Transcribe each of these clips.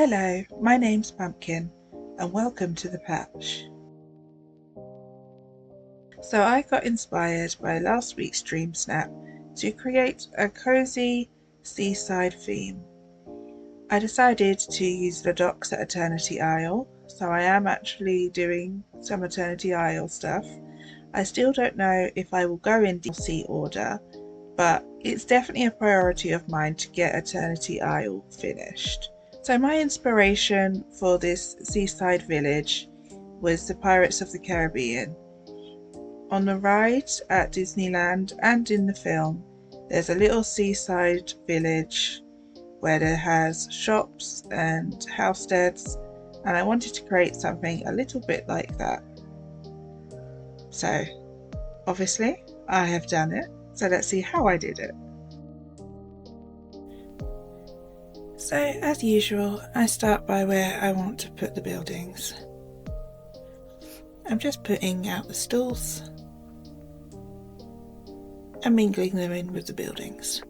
Hello, my name's Pumpkin and welcome to the patch. So I got inspired by last week's Dream Snap to create a cozy seaside theme. I decided to use the docks at Eternity Isle, so I am actually doing some Eternity Isle stuff. I still don't know if I will go in DLC order, but it's definitely a priority of mine to get Eternity Isle finished. So my inspiration for this seaside village was the Pirates of the Caribbean. On the ride at Disneyland and in the film, there's a little seaside village where there has shops and housesteads, and I wanted to create something a little bit like that. So obviously I have done it, so let's see how I did it. So as usual, I start by where I want to put the buildings. I'm just putting out the stalls and mingling them in with the buildings.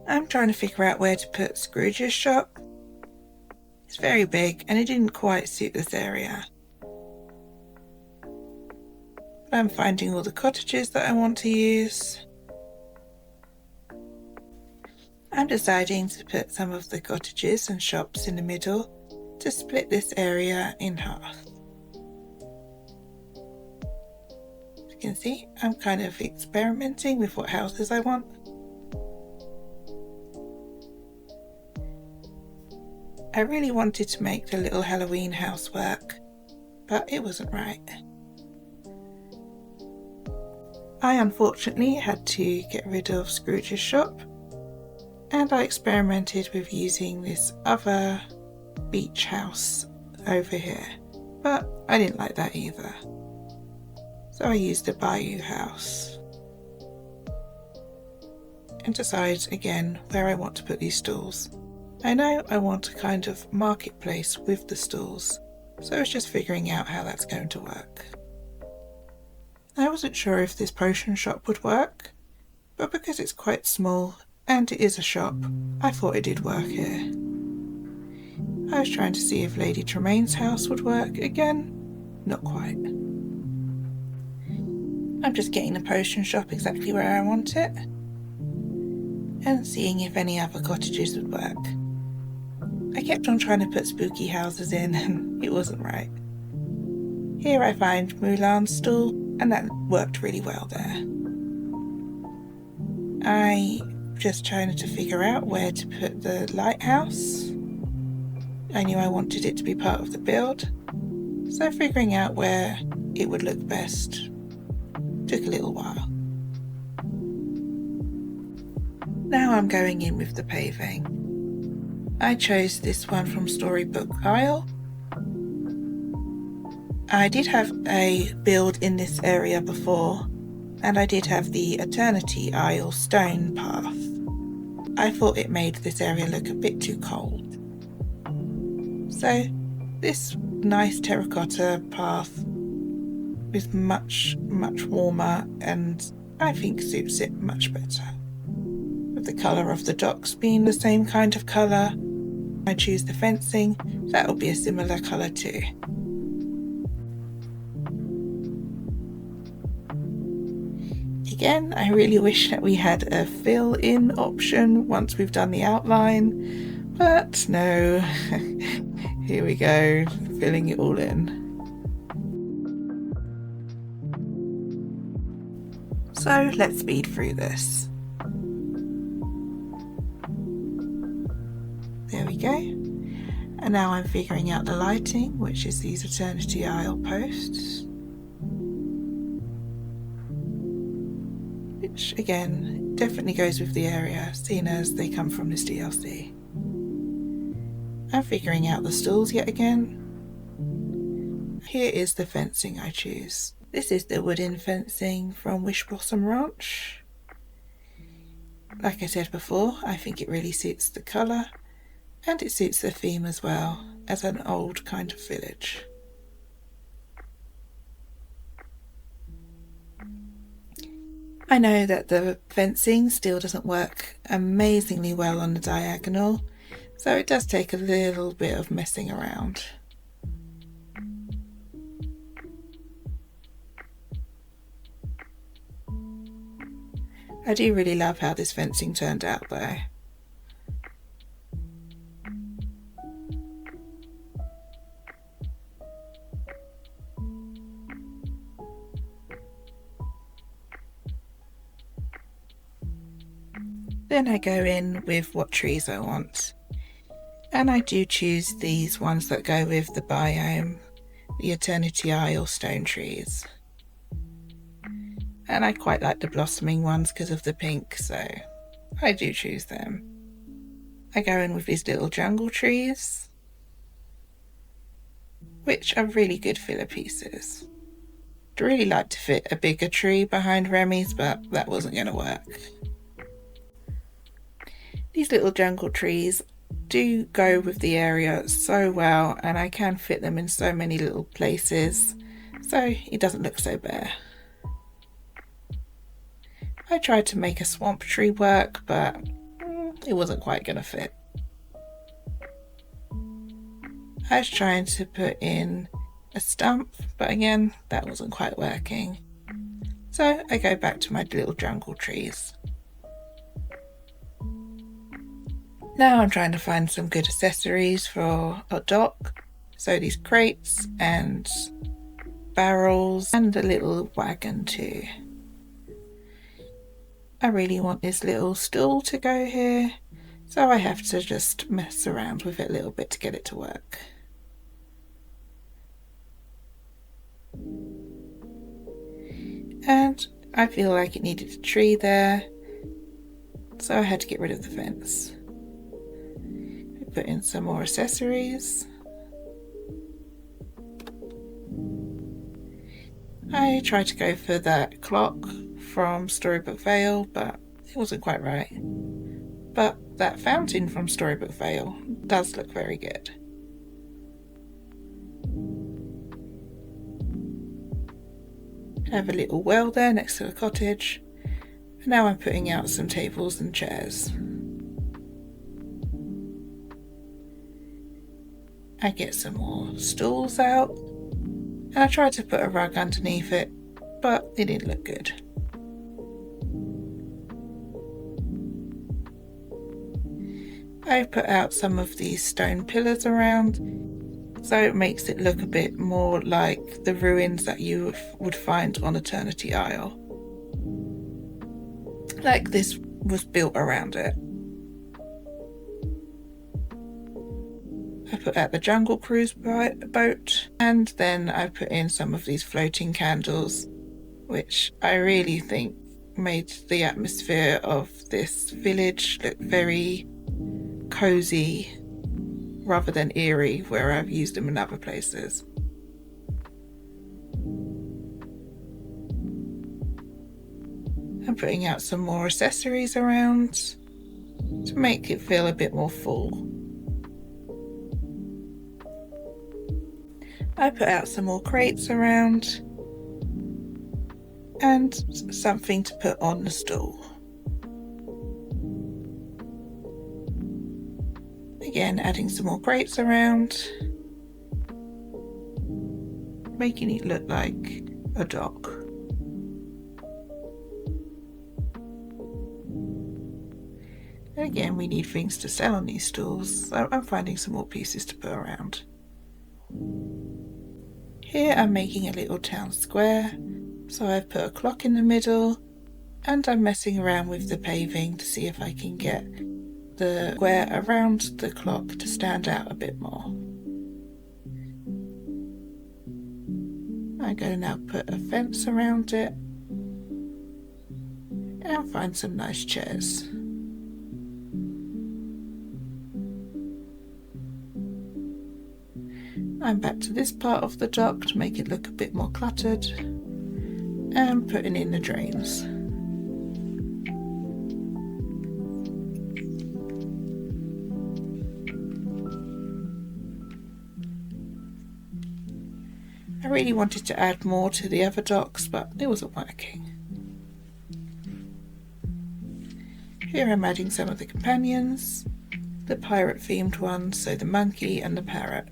I'm trying to figure out where to put Scrooge's shop. It's very big and it didn't quite suit this area. But I'm finding all the cottages that I want to use. I'm deciding to put some of the cottages and shops in the middle to split this area in half. As you can see, I'm kind of experimenting with what houses I want. I really wanted to make the little Halloween house work, but it wasn't right. I unfortunately had to get rid of Scrooge's shop, and I experimented with using this other beach house over here, but I didn't like that either. So I used a bayou house and decide again where I want to put these stalls. I know I want a kind of marketplace with the stalls, so I was just figuring out how that's going to work. I wasn't sure if this potion shop would work, but because it's quite small and it is a shop, I thought it did work here. I was trying to see if Lady Tremaine's house would work again. Not quite. I'm just getting the potion shop exactly where I want it and seeing if any other cottages would work. I kept on trying to put spooky houses in and it wasn't right. Here I find Mulan's stall and that worked really well there. I just trying to figure out where to put the lighthouse. I knew I wanted it to be part of the build, so figuring out where it would look best took a little while. Now I'm going in with the paving. I chose this one from Storybook Isle. I did have a build in this area before, and I did have the Eternity Isle stone path. I thought it made this area look a bit too cold. So this nice terracotta path is much warmer and I think suits it much better. With the colour of the docks being the same kind of colour, I choose the fencing, that will be a similar colour too. Again, I really wish that we had a fill-in option once we've done the outline, but no. Here we go, filling it all in. So let's speed through this. There we go. And now I'm figuring out the lighting, which is these Eternity Isle posts. Which again definitely goes with the area, seeing as they come from this DLC. I'm figuring out the stalls yet again. Here is the fencing I choose. This is the wooden fencing from Wish Blossom Ranch. Like I said before, I think it really suits the colour and it suits the theme as well as an old kind of village. I know that the fencing still doesn't work amazingly well on the diagonal. So it does take a little bit of messing around. I do really love how this fencing turned out though. Then I go in with what trees I want. And I do choose these ones that go with the biome, the Eternity Isle stone trees. And I quite like the blossoming ones because of the pink, so I do choose them. I go in with these little jungle trees, which are really good filler pieces. I'd really like to fit a bigger tree behind Remy's, but that wasn't going to work. These little jungle trees do go with the area so well, and I can fit them in so many little places, so it doesn't look so bare. I tried to make a swamp tree work, but it wasn't quite going to fit. I was trying to put in a stump, but again, that wasn't quite working. So I go back to my little jungle trees. Now I'm trying to find some good accessories for a dock. So these crates and barrels and a little wagon too. I really want this little stool to go here, so I have to just mess around with it a little bit to get it to work. And I feel like it needed a tree there, so I had to get rid of the fence. I put in some more accessories. I tried to go for that clock from Storybook Vale, but it wasn't quite right. But that fountain from Storybook Vale does look very good. I have a little well there next to the cottage, and now I'm putting out some tables and chairs. I get some more stools out, and I tried to put a rug underneath it, but it didn't look good. I've put out some of these stone pillars around, so it makes it look a bit more like the ruins that you would find on Eternity Isle. Like this was built around it. I put out the Jungle Cruise boat, and then I put in some of these floating candles, which I really think made the atmosphere of this village look very cozy rather than eerie, where I've used them in other places. I'm putting out some more accessories around to make it feel a bit more full. I put out some more crates around and something to put on the stool. Again, adding some more crates around, making it look like a dock. And again, we need things to sell on these stools, so I'm finding some more pieces to put around. Here I'm making a little town square, so I've put a clock in the middle, and I'm messing around with the paving to see if I can get the square around the clock to stand out a bit more. I'm going to now put a fence around it and find some nice chairs. I'm back to this part of the dock to make it look a bit more cluttered and putting in the drains. I really wanted to add more to the other docks, but it wasn't working. Here I'm adding some of the companions, the pirate themed ones, so the monkey and the parrot.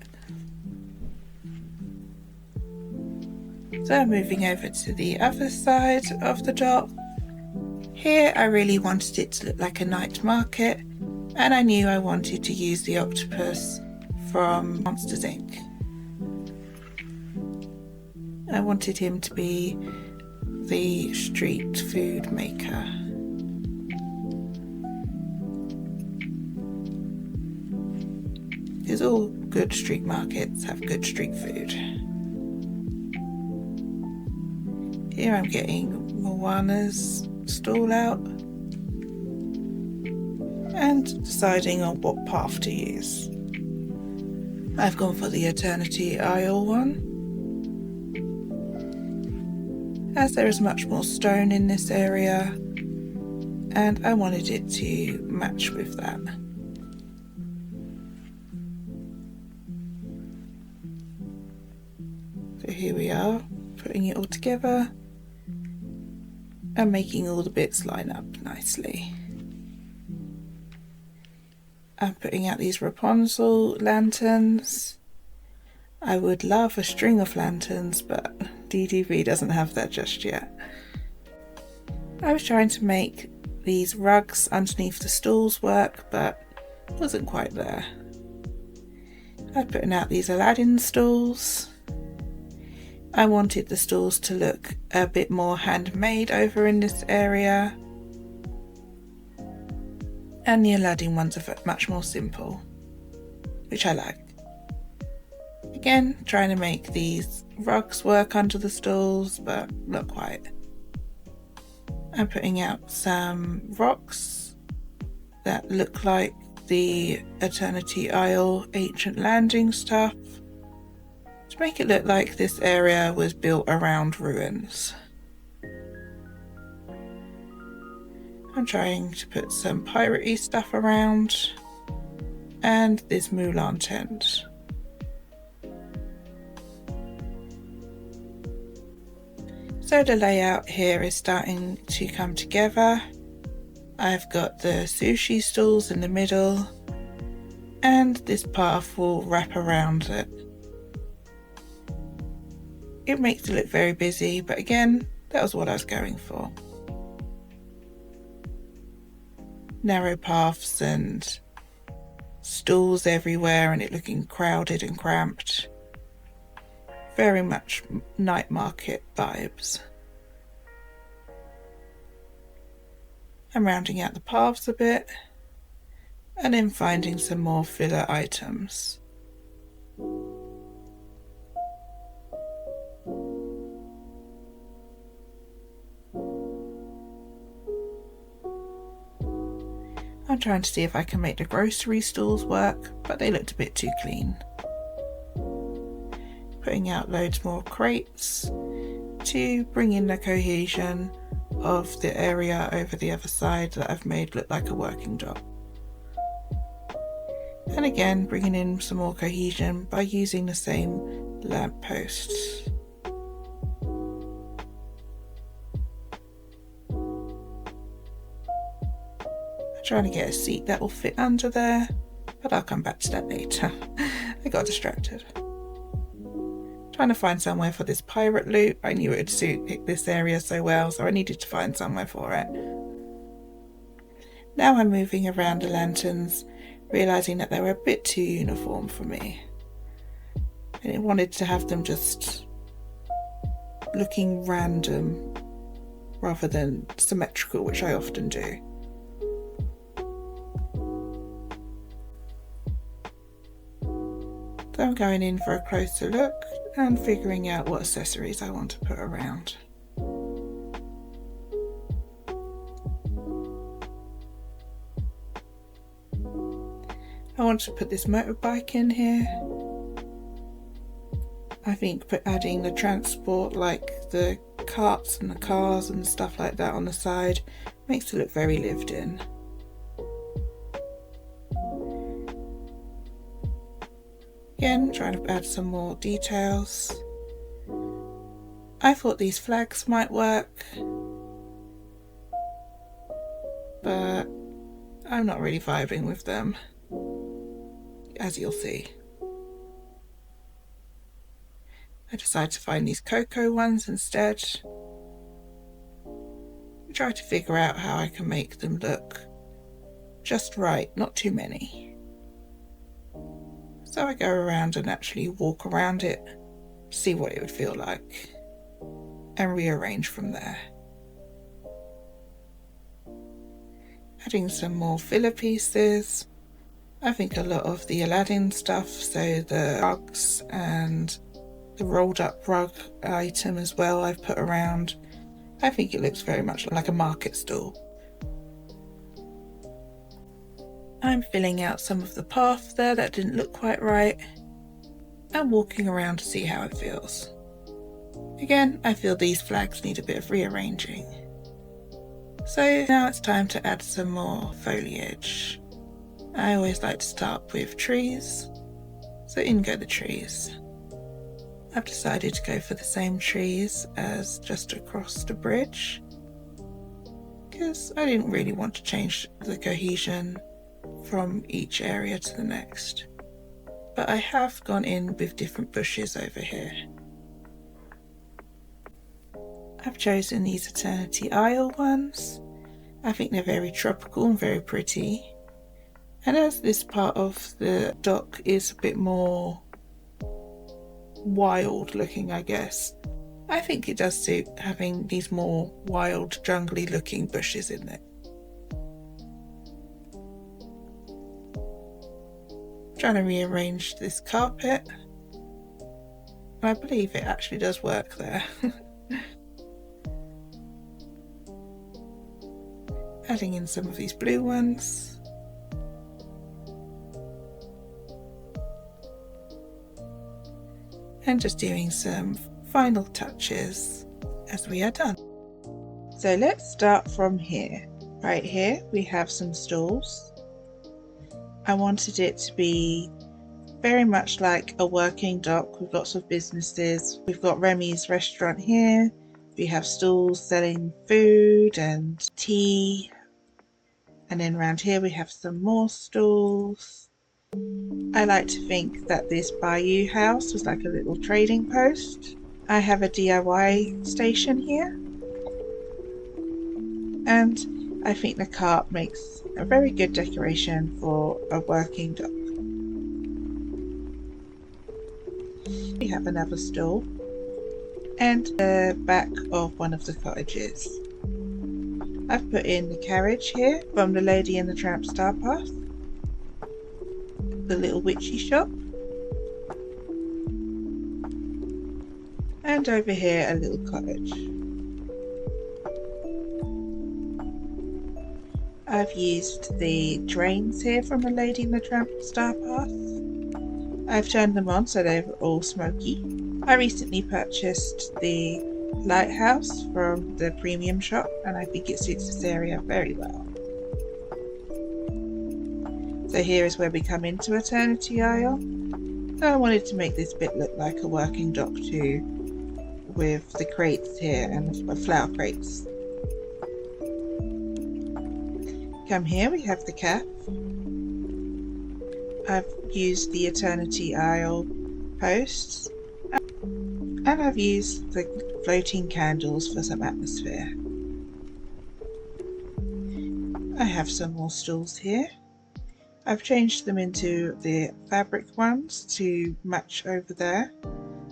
So moving over to the other side of the dot. Here I really wanted it to look like a night market, and I knew I wanted to use the octopus from Monsters Inc. I wanted him to be the street food maker. Because all good street markets have good street food. Here I'm getting Moana's stall out and deciding on what path to use. I've gone for the Eternity Isle one, as there is much more stone in this area and I wanted it to match with that. So here we are, putting it all together and making all the bits line up nicely. I'm putting out these Rapunzel lanterns. I would love a string of lanterns, but DDV doesn't have that just yet. I was trying to make these rugs underneath the stalls work, but wasn't quite there. I'm putting out these Aladdin stalls. I wanted the stalls to look a bit more handmade over in this area. And the Aladdin ones are much more simple, which I like. Again, trying to make these rugs work under the stalls, but not quite. I'm putting out some rocks that look like the Eternity Isle ancient landing stuff, to make it look like this area was built around ruins. I'm trying to put some piratey stuff around and this Mulan tent. So the layout here is starting to come together. I've got the sushi stalls in the middle and this path will wrap around it. It makes it look very busy, but again, that was what I was going for. Narrow paths and stalls everywhere and it looking crowded and cramped. Very much night market vibes. I'm rounding out the paths a bit and then finding some more filler items. I'm trying to see if I can make the grocery stalls work, but they looked a bit too clean. Putting out loads more crates to bring in the cohesion of the area over the other side that I've made look like a working dock. And again, bringing in some more cohesion by using the same lamp posts. Trying to get a seat that will fit under there, but I'll come back to that later. I got distracted. Trying to find somewhere for this pirate loot. I knew it would suit this area so well, so I needed to find somewhere for it. Now I'm moving around the lanterns, realising that they were a bit too uniform for me. And I wanted to have them just looking random rather than symmetrical, which I often do. So I'm going in for a closer look and figuring out what accessories I want to put around. I want to put this motorbike in here. I think adding the transport like the carts and the cars and stuff like that on the side makes it look very lived in. Again, trying to add some more details. I thought these flags might work, but I'm not really vibing with them. as you'll see. I decided to find these cocoa ones instead. Try to figure out how I can make them look just right, not too many. So I go around and actually walk around it, see what it would feel like, and rearrange from there. Adding some more filler pieces. I think a lot of the Aladdin stuff, so the rugs and the rolled up rug item as well, I've put around. I think it looks very much like a market stall. I'm filling out some of the path there that didn't look quite right and walking around to see how it feels. Again, I feel these flags need a bit of rearranging. So now it's time to add some more foliage. I always like to start with trees, so in go the trees. I've decided to go for the same trees as just across the bridge, because I didn't really want to change the cohesion from each area to the next. But I have gone in with different bushes over here. I've chosen these Eternity Isle ones. I think they're very tropical and very pretty. And as this part of the dock is a bit more wild looking, I guess, I think it does suit having these more wild, jungly looking bushes in it. Trying to rearrange this carpet. I believe it actually does work there. Adding in some of these blue ones. And just doing some final touches as we are done. So let's start from here. Right here we have some stalls. I wanted it to be very much like a working dock with lots of businesses. We've got Remy's restaurant here. We have stalls selling food and tea. And then around here we have some more stalls. I like to think that this Bayou house was like a little trading post. I have a DIY station here. And I think the carp makes a very good decoration for a working dock. We have another stall and the back of one of the cottages. I've put in the carriage here from the Lady and the Tramp Star Path, the little witchy shop, and over here a little cottage. I've used the drains here from the Lady and the Tramp Star Path. I've turned them on so they're all smoky. I recently purchased the lighthouse from the premium shop and I think it suits this area very well. So here is where we come into Eternity Isle. So I wanted to make this bit look like a working dock too, with the crates here and the flower crates. Come here, we have the cafe. I've used the Eternity Isle posts and I've used the floating candles for some atmosphere. I have some more stools here. I've changed them into the fabric ones to match over there,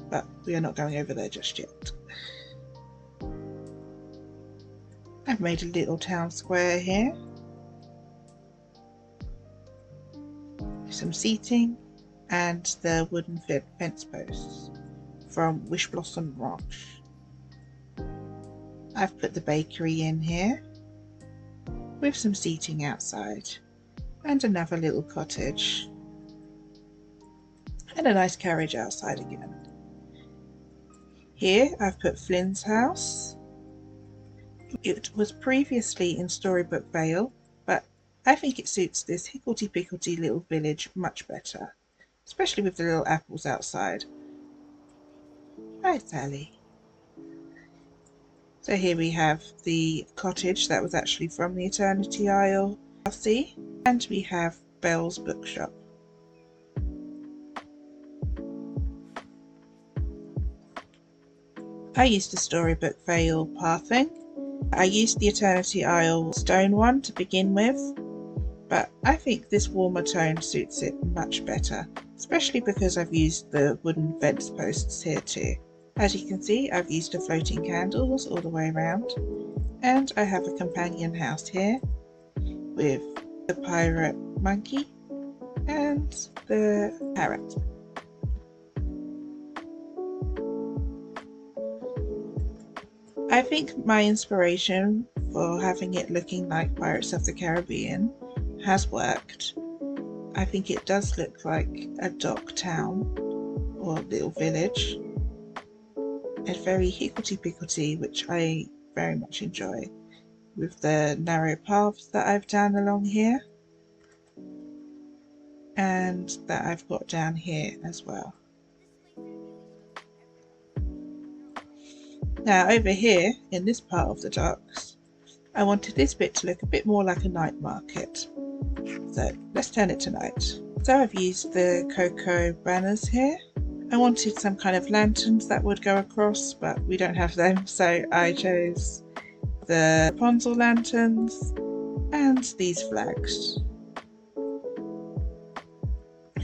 but we are not going over there just yet. I've made a little town square here. Some seating and the wooden fence posts from Wish Blossom Ranch. I've put the bakery in here with some seating outside and another little cottage and a nice carriage outside again. Here I've put Flynn's house. It was previously in Storybook Vale, but I think it suits this higgledy-piggledy little village much better, especially with the little apples outside. Hi Sally. So here we have the cottage that was actually from the Eternity Isle DLC, and we have Belle's bookshop. I used a storybook veil pathing. I used the Eternity Isle stone one to begin with, but I think this warmer tone suits it much better, especially because I've used the wooden fence posts here too. As you can see, I've used the floating candles all the way around, and I have a companion house here with the pirate monkey and the parrot. I think my inspiration for having it looking like Pirates of the Caribbean has worked. I think it does look like a dock town or little village. It's very hicklety-picklety, which I very much enjoy, with the narrow paths that I've done along here and that I've got down here as well. Now over here in this part of the docks, I wanted this bit to look a bit more like a night market. So let's turn it to night. So I've used the cocoa banners here. I wanted some kind of lanterns that would go across, but we don't have them, so I chose the Rapunzel lanterns and these flags.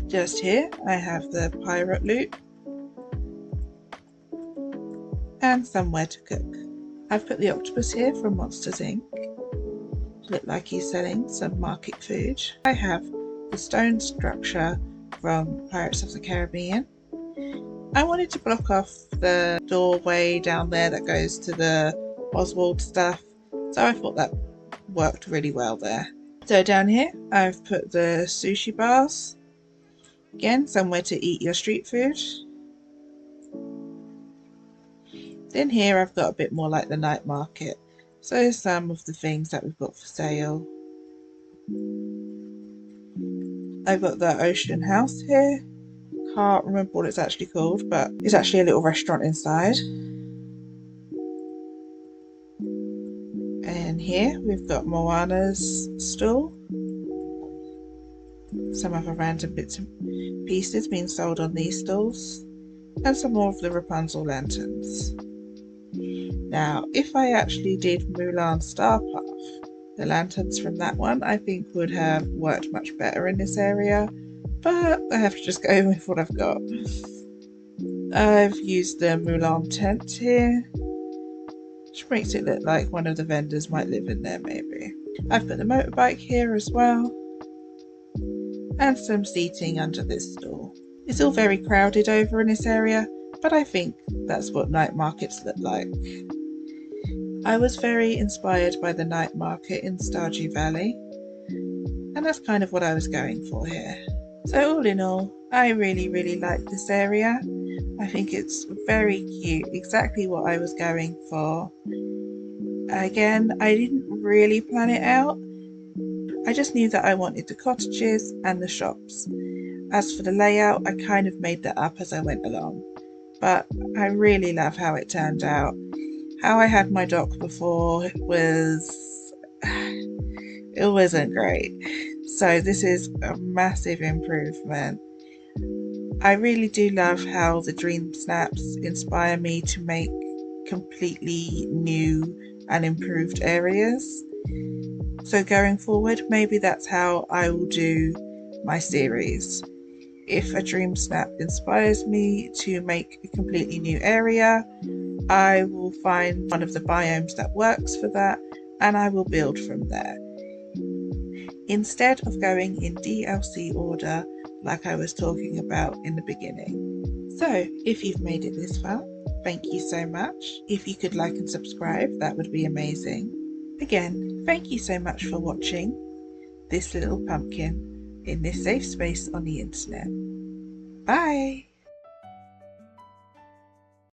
Just here I have the pirate loot and somewhere to cook. I've put the octopus here from Monsters Inc. to look like he's selling some market food. I have the stone structure from Pirates of the Caribbean. I wanted to block off the doorway down there that goes to the Oswald stuff, so I thought that worked really well there. So down here I've put the sushi bars, again somewhere to eat your street food. Then here I've got a bit more like the night market, so some of the things that we've got for sale. I've got the Ocean House here. Can't remember what it's actually called, but it's actually a little restaurant inside. And here we've got Moana's stall. Some other random bits and pieces being sold on these stalls. And some more of the Rapunzel lanterns. Now, if I actually did Mulan Star Path, the lanterns from that one I think would have worked much better in this area, but I have to just go with what I've got. I've used the Mulan tent here, which makes it look like one of the vendors might live in there maybe. I've put the motorbike here as well, and some seating under this stall. It's all very crowded over in this area, but I think that's what night markets look like. I was very inspired by the night market in Stardew Valley, and that's kind of what I was going for here. So all in all, I really like this area. I think it's very cute, exactly what I was going for. Again, I didn't really plan it out. I just knew that I wanted the cottages and the shops. As for the layout, I kind of made that up as I went along, but I really love how it turned out. How I had my dock before it wasn't great, so this is a massive improvement. I really do love how the dream snaps inspire me to make completely new and improved areas. So going forward, maybe that's how I will do my series. If a dream snap inspires me to make a completely new area, I will find one of the biomes that works for that, and I will build from there, instead of going in DLC order like I was talking about in the beginning. So if you've made it this far, thank you so much. If you could like and subscribe, that would be amazing. Again, thank you so much for watching this little pumpkin in this safe space on the internet. Bye!